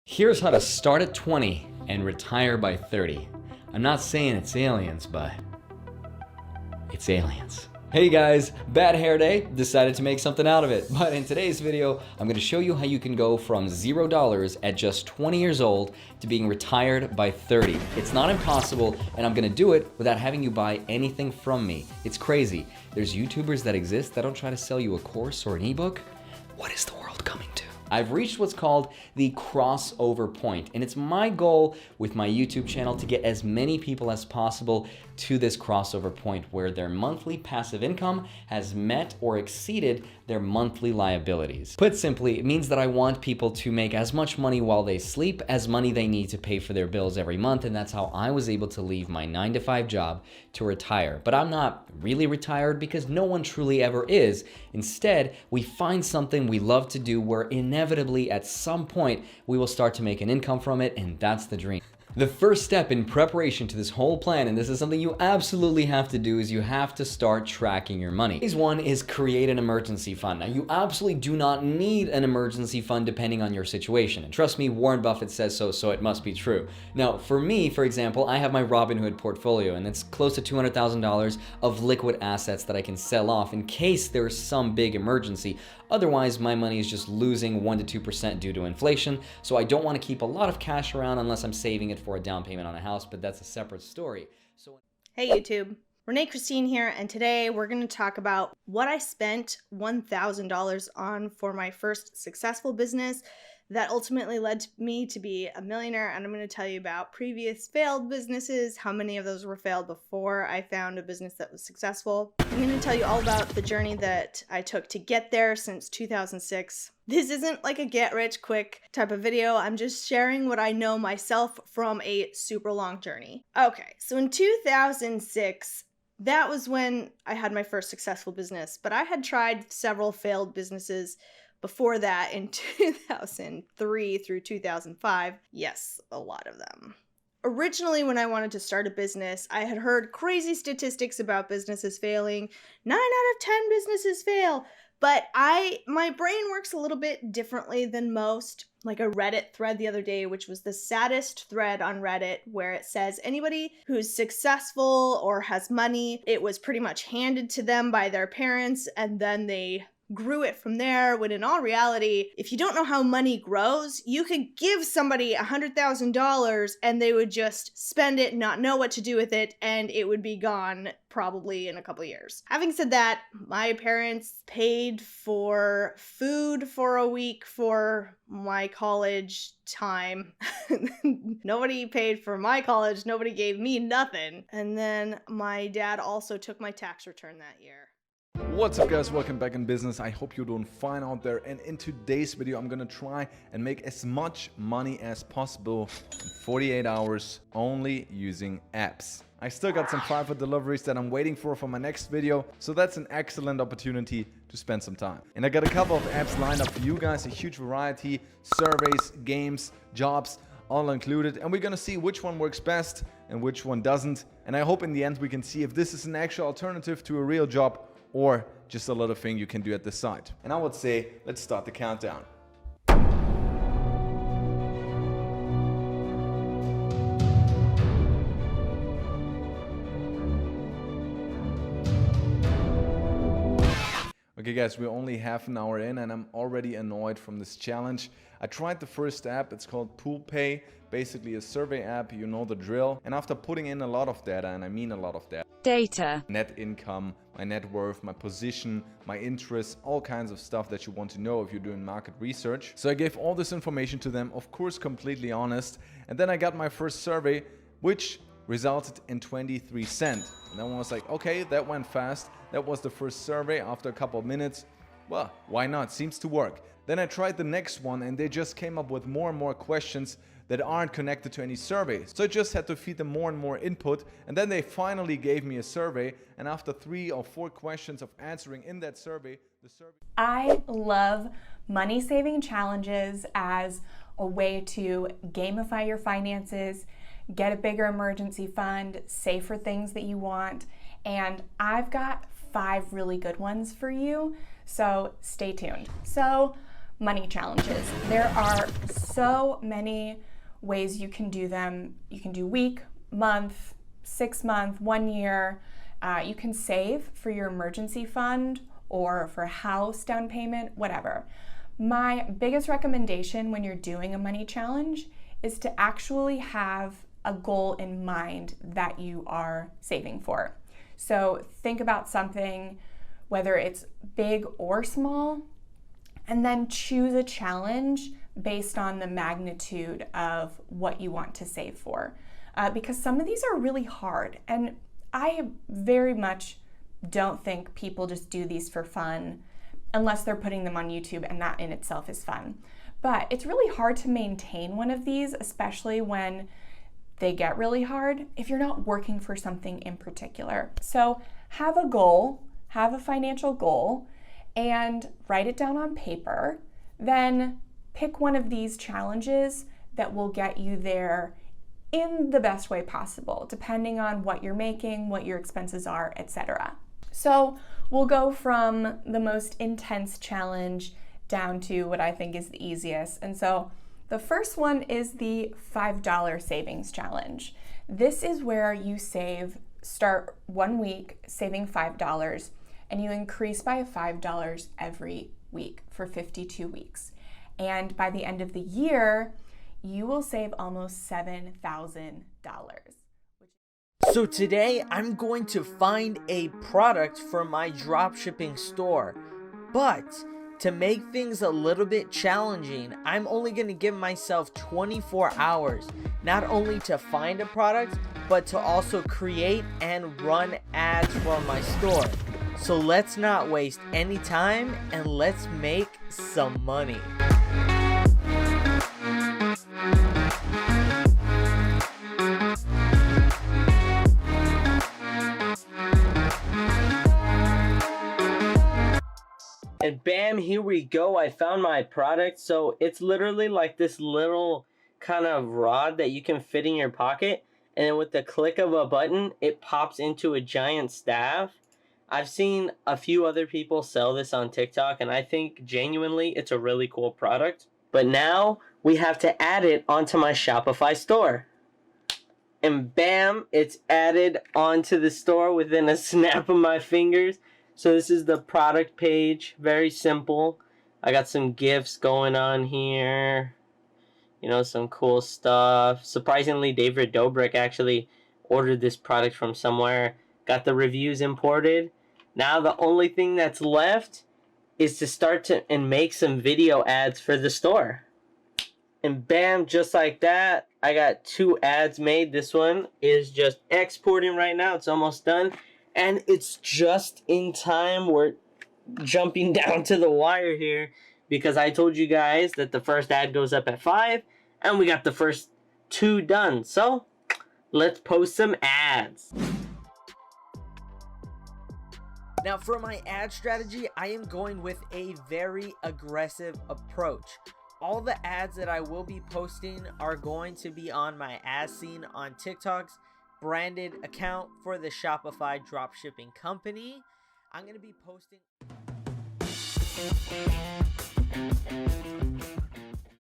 Here's how to start at 20 and retire by 30. I'm not saying it's aliens, but it's aliens. Hey guys, bad hair day, decided to make something out of it. But in today's video, I'm gonna show you how you can go from $0 at just 20 years old to being retired by 30. It's not impossible, and I'm gonna do it without having you buy anything from me. It's crazy. There's YouTubers that exist that don't try to sell you a course or an ebook. What is the world coming to? I've reached what's called the crossover point, and it's my goal with my YouTube channel to get as many people as possible to this crossover point where their monthly passive income has met or exceeded their monthly liabilities. Put simply, it means that I want people to make as much money while they sleep as money they need to pay for their bills every month, and that's how I was able to leave my 9-to-5 job to retire. But I'm not really retired because no one truly ever is. Instead, we find something we love to do where inevitably at some point we will start to make an income from it, and that's the dream. The first step in preparation to this whole plan, and this is something you absolutely have to do, is you have to start tracking your money. Phase one is create an emergency fund. Now, you absolutely do not need an emergency fund depending on your situation. And trust me, Warren Buffett says so, so it must be true. Now, for me, for example, I have my Robinhood portfolio, and it's close to $200,000 of liquid assets that I can sell off in case there's some big emergency. Otherwise, my money is just losing 1% to 2% due to inflation, so I don't want to keep a lot of cash around unless I'm saving it for a down payment on a house, but that's a separate story. Hey YouTube, Renee Christine here, and today we're going to talk about what I spent $1,000 on for my first successful business that ultimately led me to be a millionaire. And I'm going to tell you about previous failed businesses, how many of those were failed before I found a business that was successful. I'm going to tell you all about the journey that I took to get there since 2006. This isn't like a get rich quick type of video. I'm just sharing what I know myself from a super long journey. Okay, so in 2006, that was when I had my first successful business, but I had tried several failed businesses before that in 2003 through 2005. Yes, a lot of them. Originally, when I wanted to start a business, I had heard crazy statistics about businesses failing. 9 out of 10 businesses fail. But my brain works a little bit differently than most. Like a Reddit thread the other day, which was the saddest thread on Reddit, where it says anybody who's successful or has money, it was pretty much handed to them by their parents, and then they grew it from there, when in all reality, if you don't know how money grows, you could give somebody $100,000 and they would just spend it, not know what to do with it, and it would be gone probably in a couple years. Having said that, my parents paid for food for a week for my college time. Nobody paid for my college, nobody gave me nothing. And then my dad also took my tax return that year. What's up guys, welcome back in business. I hope you're doing fine out there, and in today's video I'm gonna try and make as much money as possible in 48 hours only using apps. I still got some private deliveries that I'm waiting for my next video, so that's an excellent opportunity to spend some time. And I got a couple of apps lined up for you guys, a huge variety, surveys, games, jobs, all included, and we're gonna see which one works best and which one doesn't. And I hope in the end we can see if this is an actual alternative to a real job or just a little thing you can do at the side. And I would say, let's start the countdown. Okay guys, we're only half an hour in and I'm already annoyed from this challenge. I tried the first app, it's called PoolPay, basically a survey app, you know the drill. And after putting in a lot of data, and I mean a lot of data, net income, my net worth, my position, my interests, all kinds of stuff that you want to know if you're doing market research. So I gave all this information to them, of course completely honest, and then I got my first survey, which resulted in 23 cents. And then I was like, okay, that went fast. That was the first survey. After a couple of minutes, well, why not? Seems to work. Then I tried the next one and they just came up with more and more questions that aren't connected to any survey. So I just had to feed them more and more input, and then they finally gave me a survey, and after 3 or 4 questions of answering in that survey, I love money saving challenges as a way to gamify your finances, get a bigger emergency fund, save for things that you want, and I've got 5 really good ones for you, so stay tuned. So money challenges. There are so many ways you can do them. You can do week, month, 6 month, 1 year. You can save for your emergency fund or for a house down payment, whatever. My biggest recommendation when you're doing a money challenge is to actually have a goal in mind that you are saving for. So think about something, whether it's big or small, and then choose a challenge based on the magnitude of what you want to save for. Because some of these are really hard, and I very much don't think people just do these for fun unless they're putting them on YouTube, and that in itself is fun. But it's really hard to maintain one of these, especially when they get really hard if you're not working for something in particular. So have a goal, have a financial goal, and write it down on paper. Then pick one of these challenges that will get you there in the best way possible, depending on what you're making, what your expenses are, etc. So we'll go from the most intense challenge down to what I think is the easiest. And so the first one is the $5 savings challenge. This is where you start 1 week saving $5, and you increase by $5 every week for 52 weeks. And by the end of the year, you will save almost $7,000. So today I'm going to find a product for my dropshipping store, but to make things a little bit challenging, I'm only going to give myself 24 hours, not only to find a product, but to also create and run ads for my store. So let's not waste any time and let's make some money. And bam, here we go. I found my product. So it's literally like this little kind of rod that you can fit in your pocket. And then with the click of a button, it pops into a giant staff. I've seen a few other people sell this on TikTok, and I think genuinely it's a really cool product. But now we have to add it onto my Shopify store. And bam, it's added onto the store within a snap of my fingers. So this is the product page, very simple. I got some gifts going on here, you know, some cool stuff. Surprisingly, David Dobrik actually ordered this product from somewhere, got the reviews imported. Now the only thing that's left is to start and make some video ads for the store. And bam, just like that, I got 2 ads made. This one is just exporting right now. It's almost done. And it's just in time. We're jumping down to the wire here because I told you guys that the first ad goes up at 5 and we got the first 2 done. So let's post some ads. Now for my ad strategy, I am going with a very aggressive approach. All the ads that I will be posting are going to be on my ad scene on TikTok's branded account for the Shopify Dropshipping company. I'm going to be posting